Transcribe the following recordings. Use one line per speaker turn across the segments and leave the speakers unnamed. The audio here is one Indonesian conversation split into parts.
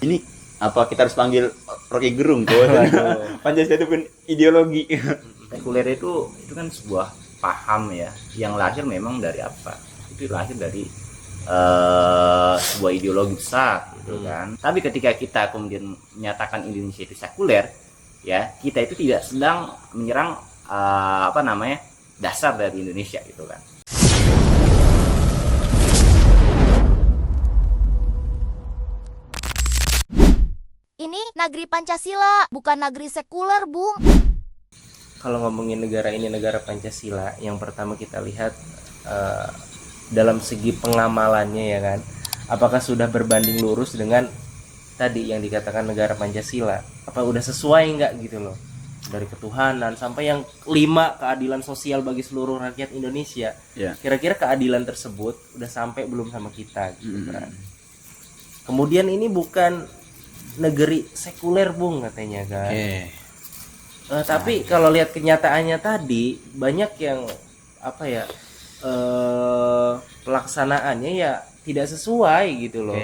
Ini apa kita harus panggil Rocky Gerung tuh? Pancasila itu pun ideologi.
Sekuler itu kan sebuah paham ya, yang lahir memang dari apa? Itu lahir dari sebuah ideologi besar gitu kan. Tapi ketika kita kemudian menyatakan Indonesia itu sekuler, ya kita itu tidak sedang menyerang dasar dari Indonesia gitu kan.
Ini negeri Pancasila, bukan negeri sekuler, Bung.
Kalau ngomongin negara ini negara Pancasila, yang pertama kita lihat dalam segi pengamalannya ya kan, apakah sudah berbanding lurus dengan tadi yang dikatakan negara Pancasila? Apa udah sesuai nggak gitu loh, dari ketuhanan sampai yang 5 keadilan sosial bagi seluruh rakyat Indonesia. Kira-kira keadilan tersebut udah sampai belum sama kita gitu kan? Kemudian ini bukan negeri sekuler, Bung, katanya kan. Tapi kalau lihat kenyataannya tadi banyak yang pelaksanaannya ya tidak sesuai gitu loh.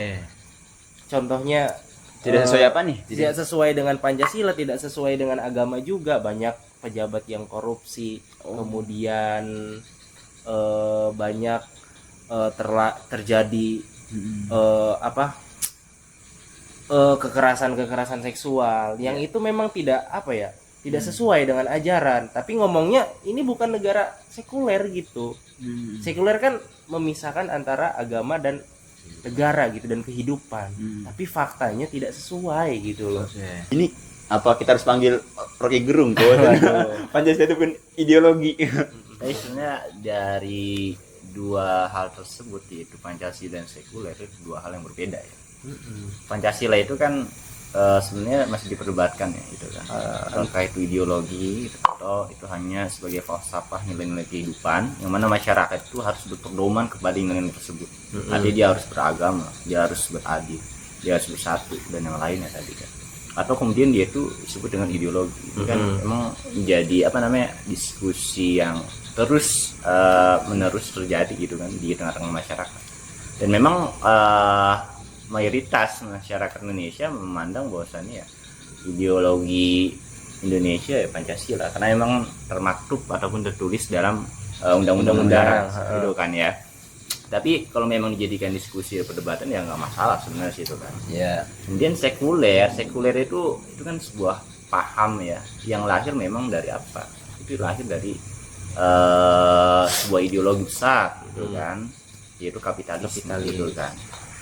Contohnya
Tidak sesuai apa nih?
tidak sesuai dengan Pancasila, tidak sesuai dengan agama juga. Banyak pejabat yang korupsi, kemudian banyak terjadi kekerasan seksual yang itu memang tidak sesuai dengan ajaran. Tapi ngomongnya ini bukan negara sekuler gitu. Sekuler kan memisahkan antara agama dan negara gitu, dan kehidupan. Tapi faktanya tidak sesuai gitu loh.
Ini apa kita harus panggil Rocky Gerung tuh? Pancasila itu pun ideologi.
Tapi sebenarnya dari dua hal tersebut, yaitu Pancasila dan sekuler, itu dua hal yang berbeda ya. Pancasila itu kan sebenarnya masih diperdebatkan ya gitu kan, apakah itu ideologi atau itu hanya sebagai falsafah nilai-nilai kehidupan yang mana masyarakat itu harus berpedoman kepada nilai tersebut. Artinya dia harus beragama, dia harus beradil, dia harus bersatu dan yang lainnya tadi kan. Atau kemudian dia itu disebut dengan ideologi. Itu kan memang menjadi diskusi yang terus menerus terjadi gitu kan di tengah-tengah masyarakat. Dan memang mayoritas masyarakat Indonesia memandang bahwasannya ideologi Indonesia ya Pancasila, karena memang termaktub ataupun tertulis dalam undang-undang negara gitu kan ya. Tapi kalau memang dijadikan diskusi perdebatan ya nggak masalah sebenarnya itu kan. Kemudian sekuler itu kan sebuah paham ya, yang lahir memang dari apa? Itu lahir dari sebuah ideologi besar gitu kan, yaitu kapitalisme gitu kan.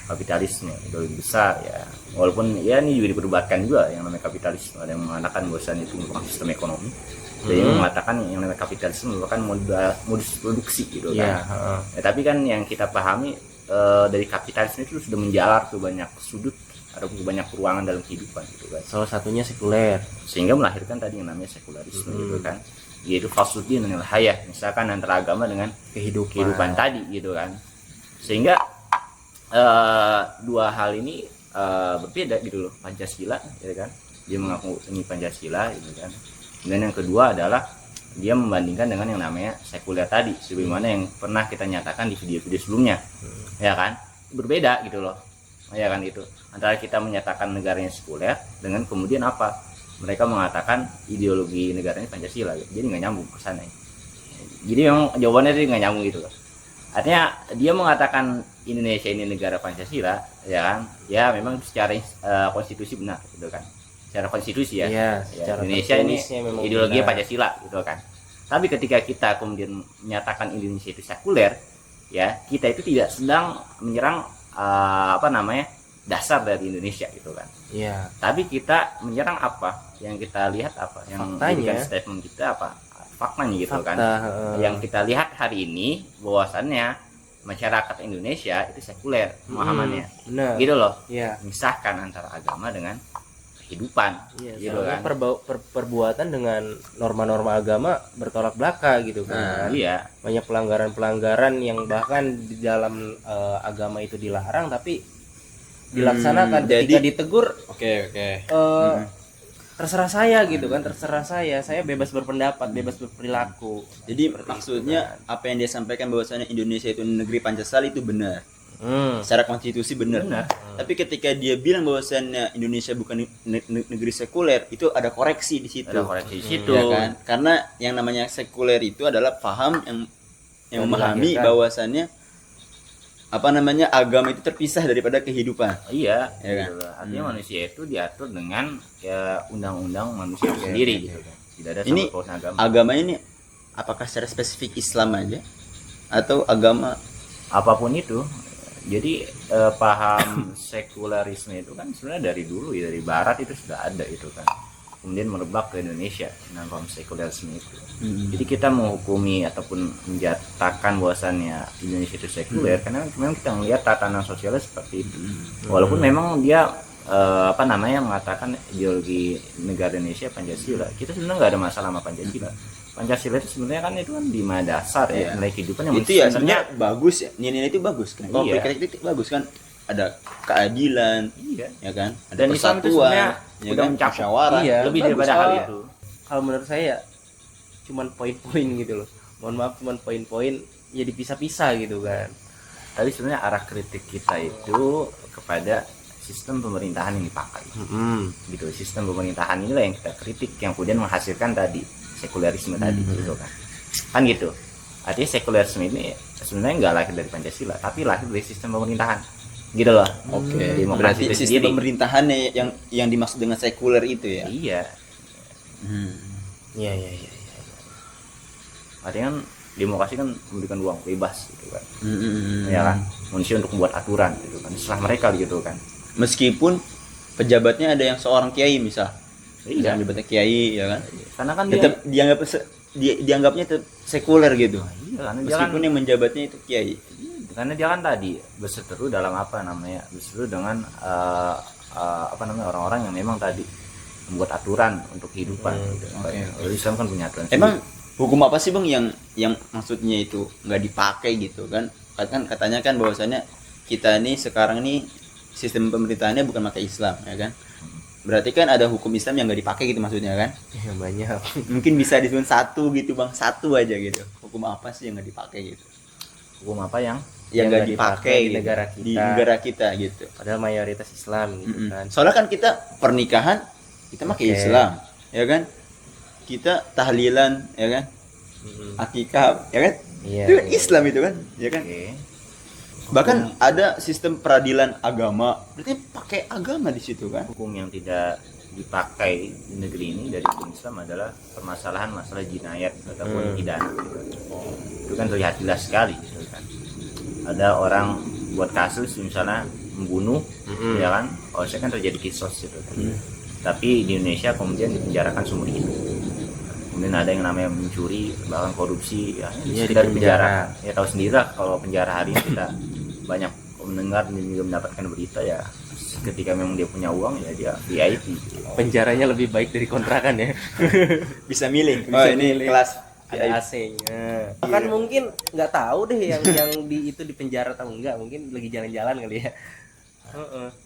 Kapitalisme ideologi besar ya, walaupun ya ini juga diperdebatkan juga yang namanya kapitalisme. Ada yang mengatakan bahwasannya itu merupakan sistem ekonomi, ada yang mengatakan yang namanya kapitalisme merupakan modus produksi gitu kan. Tapi kan yang kita pahami dari kapitalisme itu sudah menjalar ke banyak sudut atau ke banyak ruangan dalam kehidupan gitu kan.
Salah satunya sekuler,
sehingga melahirkan tadi yang namanya sekularisme gitu kan, yaitu fasluddin dengan hayah, misalkan antara agama dengan kehidupan tadi gitu kan. Sehingga dua hal ini berbeda gitu loh. Pancasila ya kan, dia mengaku ini Pancasila gitu kan. Dan yang kedua adalah dia membandingkan dengan yang namanya sekuler tadi, sebagaimana yang pernah kita nyatakan di video-video sebelumnya. Ya kan, berbeda gitu loh. Ya kan, itu antara kita menyatakan negaranya sekuler dengan kemudian apa, mereka mengatakan ideologi negaranya Pancasila gitu. Jadi nggak nyambung ke sana. Jadi memang jawabannya tadi nggak nyambung gitu loh. Artinya dia mengatakan Indonesia ini negara Pancasila ya kan, ya memang secara konstitusi benar gitu kan, secara konstitusi ya Indonesia ini ideologi Pancasila gitu kan. Tapi ketika kita kemudian menyatakan Indonesia itu sekuler, ya kita itu tidak sedang menyerang dasar dari Indonesia gitu kan. Tapi kita menyerang apa yang kita lihat, apa yang menjadikan statement kita, faktanya gitu kan. Yang kita lihat hari ini bahwasannya masyarakat Indonesia itu sekuler pemahamannya, gitu loh. Misahkan antara agama dengan kehidupan, gitu kan.
Perbuatan dengan norma-norma agama bertolak belakang gitu kan. Banyak pelanggaran-pelanggaran yang bahkan di dalam agama itu dilarang tapi dilaksanakan. Ketika ditegur, terserah saya gitu kan, terserah saya bebas berpendapat, bebas berperilaku.
Jadi maksudnya apa yang dia sampaikan bahwasanya Indonesia itu negeri Pancasila itu benar. Secara konstitusi benar.
Benar.
Tapi ketika dia bilang bahwasannya Indonesia bukan negeri sekuler, itu ada koreksi di situ.
Ada koreksi di situ.
Ya kan? Karena yang namanya sekuler itu adalah paham yang memahami
dilahirkan.
bahwasannya apa namanya agama itu terpisah daripada kehidupan.
Iya,
Ya kan?
gitu loh. Artinya manusia itu diatur dengan ya undang-undang manusia itu sendiri gitu kan. Tidak ada
Ini
sangkut pautnya agama.
agama ini apakah secara spesifik Islam aja atau agama
Apapun itu. Jadi paham sekularisme itu kan sebenarnya dari dulu ya, dari barat itu sudah ada itu kan. Kemudian merebak ke Indonesia dengan paham sekularisme itu. Jadi kita menghukumi ataupun menjatakan bahwasannya Indonesia itu sekuler karena memang kita melihat tatanan sosialnya seperti itu. Walaupun memang dia mengatakan ideologi negara Indonesia Pancasila, kita sebenarnya nggak ada masalah sama Pancasila. Pancasila itu sebenarnya kan itu kan lima dasar ya, nilai kehidupan yang
itu ya
sebenarnya
sebenarnya bagus ya, nilai itu bagus kan, konflik
Iya.
itu bagus kan, ada keadilan
iya.
ya kan, ada
Dan Islam itu sebenarnya
ya
udah
kan,
mencakup
musyawarah.
Iya.
lebih
bagus,
daripada hal
soalnya-
itu.
Kalau menurut saya cuman poin-poin gitu loh. Mohon maaf cuman poin-poin ya dipisah-pisah gitu kan.
Tapi sebenarnya arah kritik kita itu kepada sistem pemerintahan yang dipakai. Gitu, sistem pemerintahan inilah yang kita kritik, yang kemudian menghasilkan tadi sekulerisme tadi gitu kan gitu. Artinya sekulerisme ini sebenarnya nggak lahir dari Pancasila, tapi lahir dari sistem pemerintahan gitu loh.
Oke,
Demokrasi
berarti
itu
sistem
sendiri.
pemerintahannya yang dimaksud dengan sekuler itu ya.
Iya,
Iya.
artinya kan demokrasi kan memberikan ruang bebas gitu kan. Ya kan, manusia untuk membuat aturan gitu kan, setelah mereka gitu kan.
Meskipun pejabatnya ada yang seorang kiai misal,
Iya,
yang jabatnya kiai ya kan,
karena kan dia
tetap dianggapnya tetap sekuler gitu.
iya, karena dia kan
Meskipun yang menjabatnya itu kiai.
karena dia kan tadi berseteru dalam berseteru dengan orang-orang yang memang tadi membuat aturan untuk kehidupan gitu. Kalau Islam kan punya aturan
Emang
sendiri.
hukum apa sih bang yang maksudnya itu nggak dipakai gitu kan? Katanya kan bahwasannya kita nih sekarang nih sistem pemerintahannya bukan pakai Islam ya kan? Berarti kan ada hukum Islam yang nggak dipakai gitu maksudnya kan?
Ya banyak.
Mungkin bisa disebut satu gitu bang, satu aja gitu. Hukum apa sih yang nggak dipakai gitu?
Hukum apa yang
Yang nggak
nggak
dipakai
di
gitu.
negara
Di
kita.
negara kita gitu.
Padahal mayoritas Islam gitu kan.
Soalnya kan kita pernikahan kita pakai
Oke.
Islam ya kan? Kita tahlilan ya kan? Akikah ya kan?
Iya.
Itu kan Islam itu kan, ya kan?
oke.
Bahkan ada sistem peradilan agama, berarti pakai agama di situ kan?
Hukum yang tidak dipakai di negeri ini dari hukum Islam adalah permasalahan masalah jinayat ataupun pidana gitu. Itu kan terlihat jelas sekali gitu kan. Ada orang buat kasus misalnya membunuh ya kan, saya kan terjadi kisos gitu kan. Tapi di Indonesia kemudian dipenjarakan seumur hidup. Kemudian ada yang namanya mencuri, bahkan korupsi, ya
Iya,
sekedar
dipenjara.
penjara. Ya tahu sendiri lah kalau penjara hari ini kita banyak mendengar dan juga mendapatkan berita ya, ketika memang dia punya uang ya dia VIP.
Penjaranya lebih baik dari kontrakan ya.
Bisa milih.
Bisa
Oh ini
milih.
kelas
Ada
VIP.
AC-nya. Kan mungkin nggak tahu deh yang di itu di penjara atau enggak, mungkin lagi jalan-jalan kali ya. Heeh.